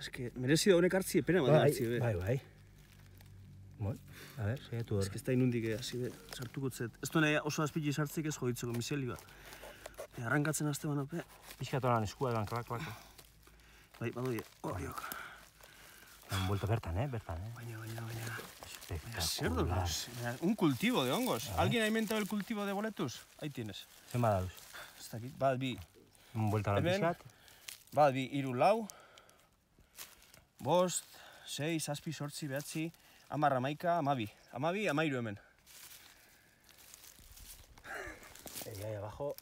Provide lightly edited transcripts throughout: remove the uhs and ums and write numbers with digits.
eske, merezi da honek hartzi, pena bat hartzi, be. Bai. Bon, a ver, saiatu hor. Eske ez da inundik, hasi be, sartuko zet. Ez du nahi oso azpiti sartzik ez joditzeko, miseli bat. Arrankatzen azte baina, be. Pixkatoran eskua edan, klak. Bai, badoi, horiok. Vuelto bertan, bertan. Baina. Espectacular. Un cultivo de hongos. ¿Alguien ha inventado el cultivo de boletus? Ahí tienes. Zen badauz? Ez dakit, bat bi. Vuelta la pixkat. Bat bi, 3, 4, 5, 6, 7, 8, 9, 10, 11, 12. 12, 13 hemen. Y ahí abajo.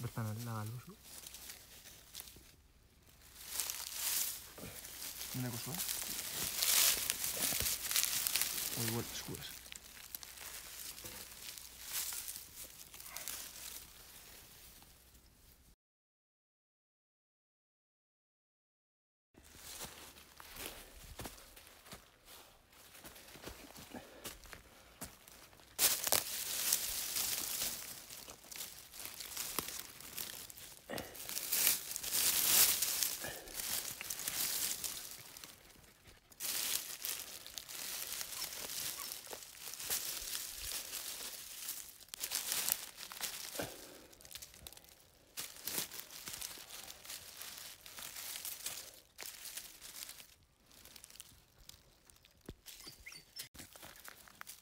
Bertan naga luzu. Meneko zua. Igual, eskuez.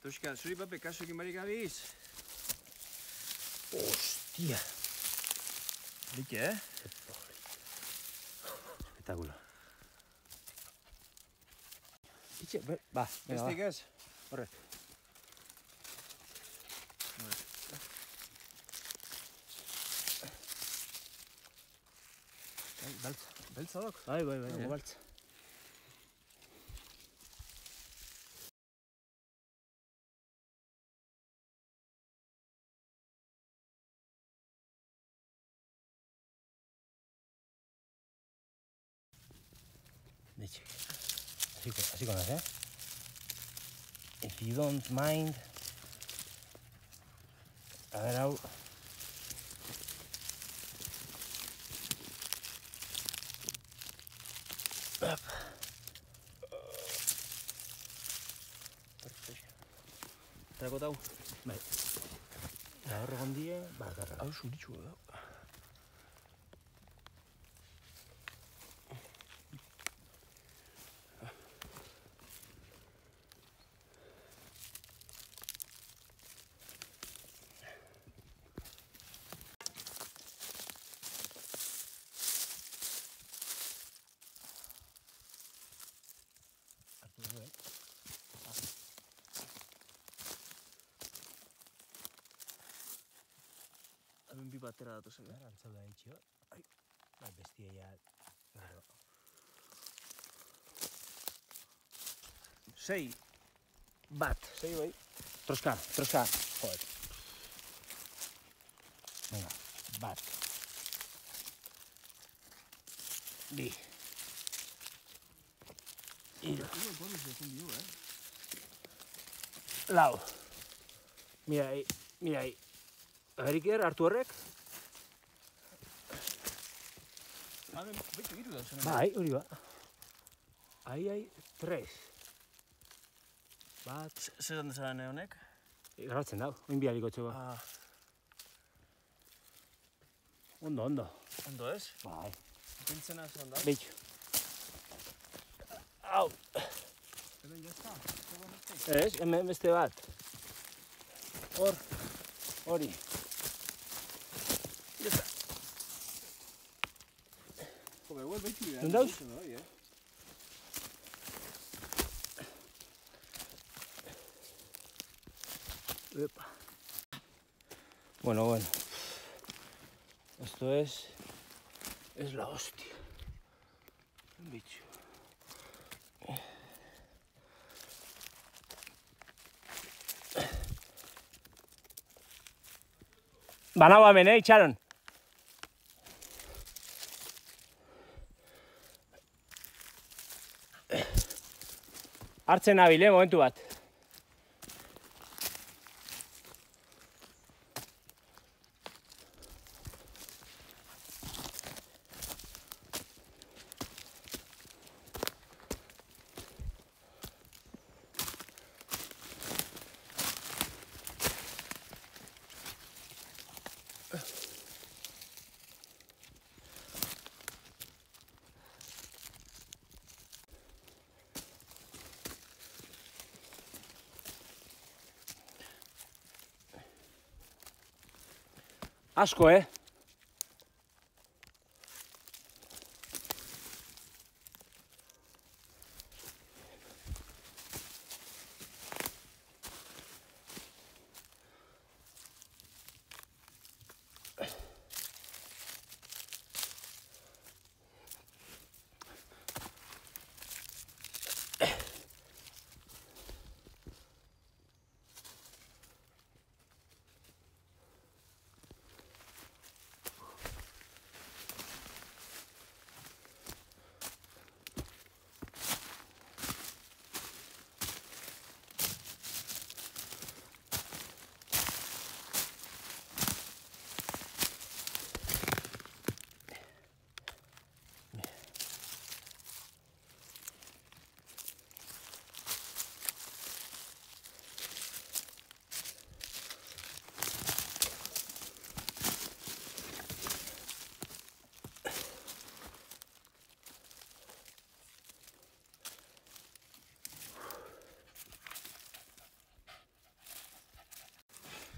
Toxka, zuri pape, kaso ekin barik gabiz? Hostia. Like, Espectacular. Itxe, ba, bestik ez? Horrek. Baltza. Beltza dok? Bai, baltza. Así con las, If you don't mind. A ver, hau. Trako tau? Bai. Eta horre gondie, bakarra. Hau zuritxua da. Hemen bi batera datozen. Antzau da itxio. Bai, bestia ja. Sei. Bat. Sei bai. Troska. Joder. Venga, bat. Bi. Hiru. Lau. Mira ahí. Ageriker, hartu horrek? Baitu iru da zen. Bai, hori ba. Ahí, 3. Bat. Zer dan dezaren honek? Grabatzen dau, oin bialiko txeko. Ondo. Ondo ez? Bai. Pintzena zer da? Beitxu. Au. Hemen jazta? Ez, hemen beste bat. Hori. Jazta. Joder, igual baitu dira. Non dauz? Epa. Bueno. Esto es la hostia. Un bicho. Banau hemen, itxaron. Hartzen nabil, momentu bat. Asko,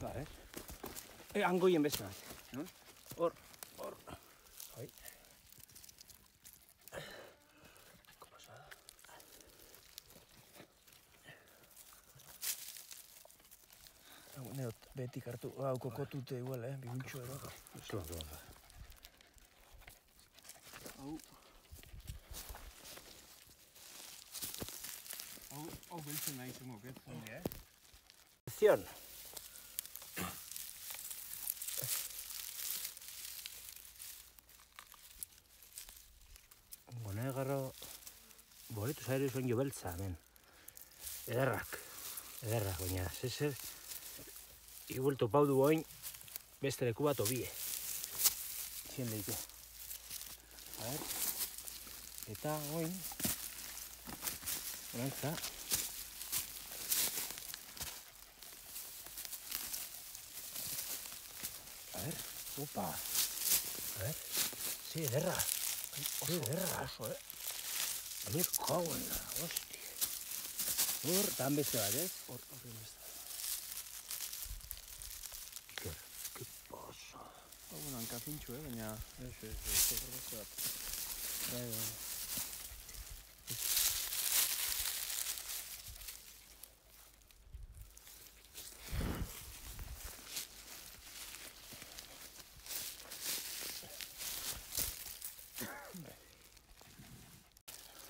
Vale. Hangoien beste bat. Non? Hor. Bai. Neot, betik hartu, hau kokotute igual, biguntxo ero. Hau beltzen nahi zengo, Zion. Garro, boletu zairu zuen jo beltza, hemen. Ederrak, baina, zezer, igual topau du oin, beste leku bat obie. Zien leike. A ver, eta oin, orantza. A ver, opa, a ver, sí, ederra. Oso, Baina kauen da, hosti. Hor, dan beste bat, ez? Hor beste. Iker, que pasa? Bueno, hankafintxu, baina... Ez, beste bat. Bai.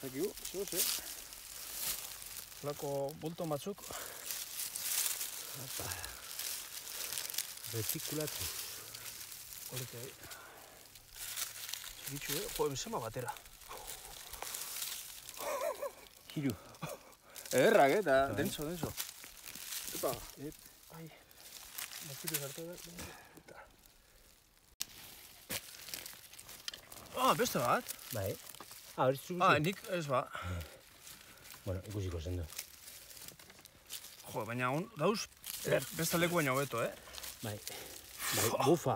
Zakigu, zoze. Lako bulton batzuk. Retikulatu. Horrek Zigitxu, jo, zema batera. Hiru. Ederrak, eta denso. Epa, ai. Bakitu zartu da. Beste bat. Bai. Hori zuzu. Nik ez ba. Bueno, ikusiko zen du. Jo, baina dauz, beste leku baina hobeto, Bai, bufa.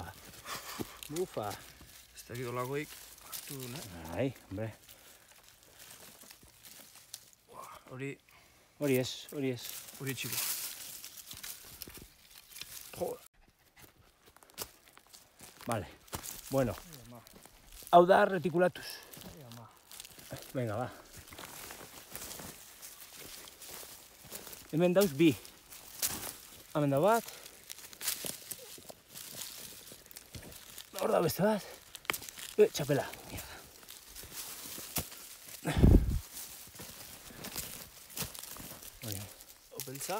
Ez da egido lagoik, hartu du, Bai, hombre. Hori ez. Hori etxiko. Jo. Vale, bueno. Hau da retikulatuz. Venga, va. Hemen dauz bi. Hemen da bat. Hor da beste bat. Txapela. Beltza.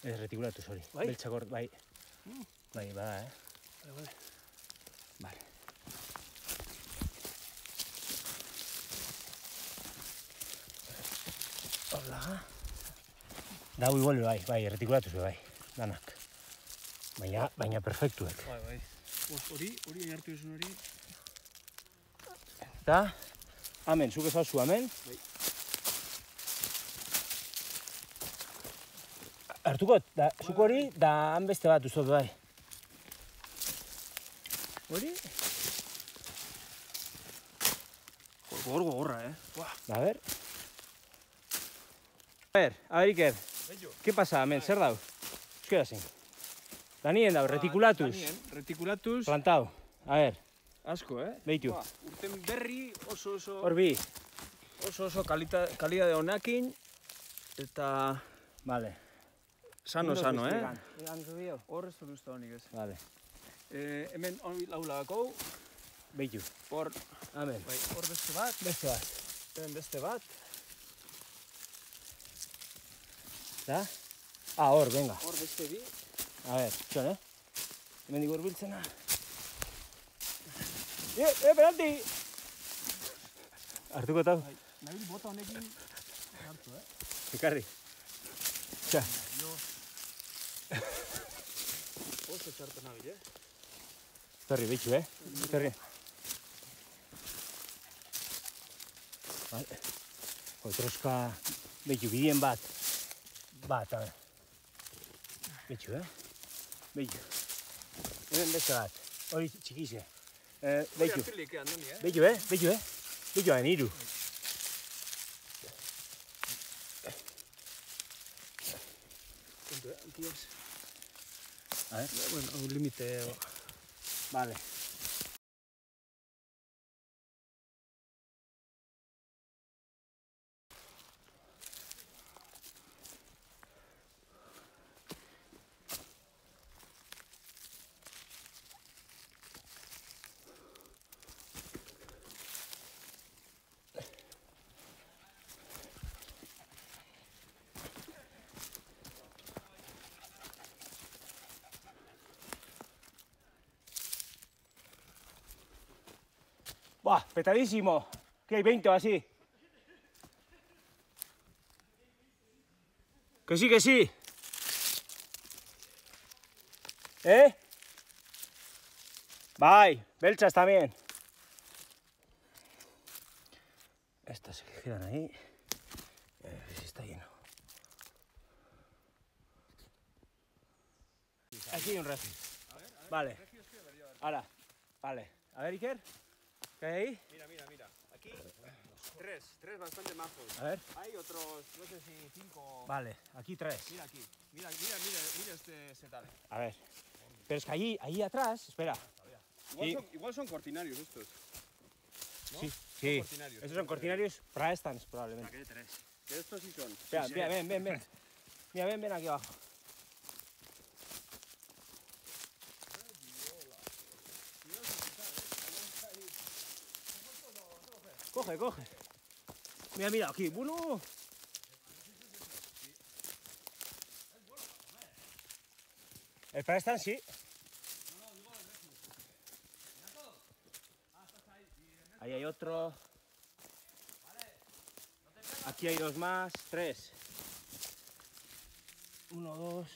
Ez retikulatuz hori. Bai? Beltzakor, bai. Bai, bada, Bai. Vale. Hola. Dau igual bai, erretikulatuz bai, danak. Baina perfektuek. Bai. Hori hartu izun hori. Eta, hemen, zuk ezauzu hemen. Bai. Hartuko, zuk hori, da han beste bat uzot bai. Hori? Gogorra, A ver. A ver, Iker. ¿Qué pasa, hemen, zer dau? Euskera zin. Danien dau, retikulatuz. Retikulatuz. Plantau. A ver, Asko, beitu. Urten berri oso Hor bi. oso kalidade honakin. Eta Vale. sano, Igan zubio. Hor ez dut usta honik ez. Vale. Hemen hori laulagako. Beitu. Hor, Hemen. bai, hor beste bat. Beste bat. Hemen beste bat. Da? Hor, venga. Hor beste bi. A ver, txon, Hemen digur biltzena. Penalti! Hartuko tau. Nabil bota honekin hartu, Ekarri. Txa. Oso txartu nabil, Torri, bitxu, Torri. Vale. Troska, bitxu, bidien bat. Bat, a ver. Bitxu, Bitxu. Hemen beste bat. Hori txikize. Bitxu. Bitxu, Bitxu, Bitxu, hain iru. A ver. Bueno, un límite. Vale. ¡Buah! Petadísimo. ¿Qué hay? 20 o así. Que sí, que sí. Bye. Belchas también. Estas se quedan ahí. A ver si está lleno. Aquí hay un refri. Vale. Ahora. Vale. A ver, Iker. ¿Qué hay ahí? Mira. Aquí tres bastante majos. A ver. Hay otros, no sé si 5. Vale, aquí 3. Mira aquí. Mira este setal. A ver. Pero es que ahí atrás, espera. Igual son cortinarios estos. ¿No? Sí. Cortinarios. Estos son cortinarios praestans, probablemente. Aquí hay 3. Que estos sí son. Espera, mira, ven. Mira, ven aquí abajo. Coge. Mira, aquí. Bueno. El praestan sí. Ahí hay otro. Aquí hay 2 más, 3. 1, 2.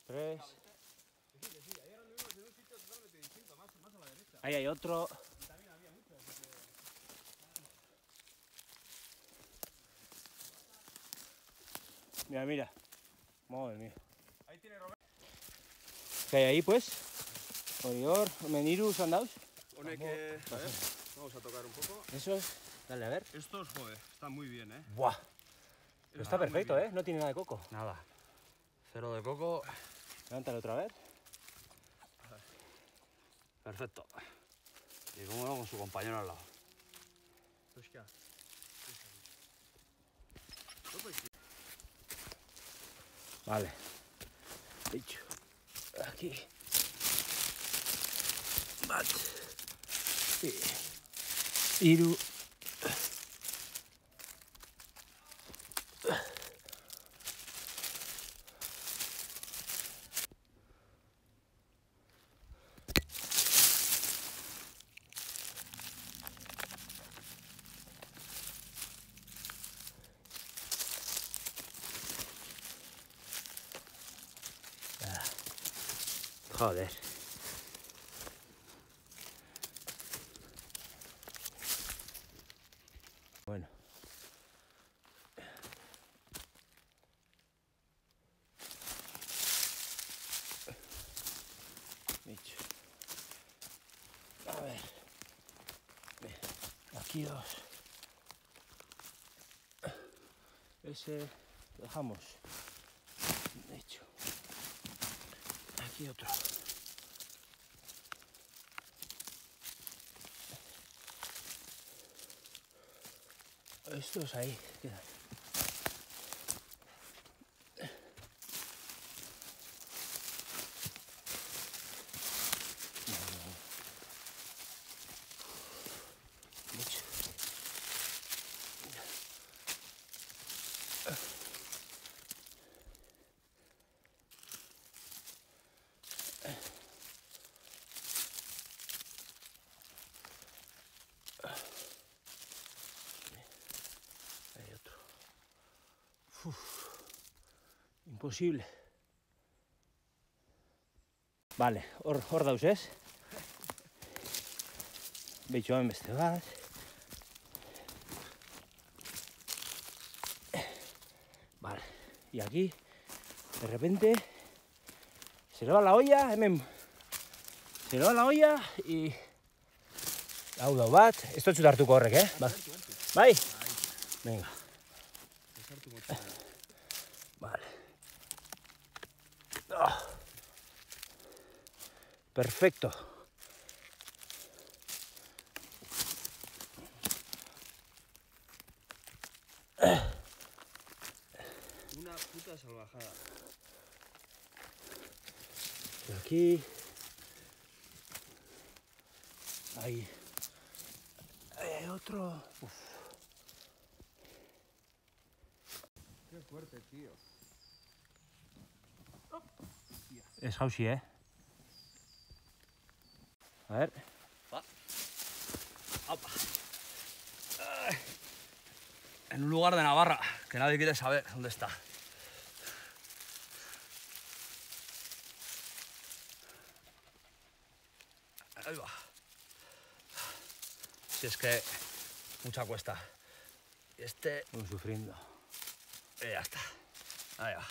Tres. Ahí hay otro. Mira. Madre mía. ¿Qué hay ahí, pues? Orior, Meniru, Sandaus. A ver, vamos a tocar un poco. Esos. Dale, a ver. Estos, joder, están muy bien, Buah. Pero está perfecto, No tiene nada de coco. Nada. Cero de coco. Levántalo otra vez. Perfecto. Y como no, con su compañero al lado. Hostia. Vale. Dicho. Aquí. Bat. Iru. Joder. Bueno. Bicho. A ver. Aquí dos. Ese lo dejamos. De hecho. Aquí otro. Estos ahí quedan. Mucho. Hay otro. Uf. Imposible. Vale, hor dauz ez? Behitxo hemen beste bat. Vale, y aquí, de repente, se le va la olla, hemen. Se le va la olla, y... Hau dau bat, ez dut hartuko horrek, Bai? Venga. Vale. Oh. Perfecto. Una puta salvajada. Y aquí. Ahí. Ahí hay otro. Uf. Qué fuerte, tío. Es jauzi, A ver. Opa. En un lugar de Navarra que nadie quiere saber dónde está. Ahí va. Si es que mucha cuesta. Y este... Sufriendo. Y ya está. Ahí va.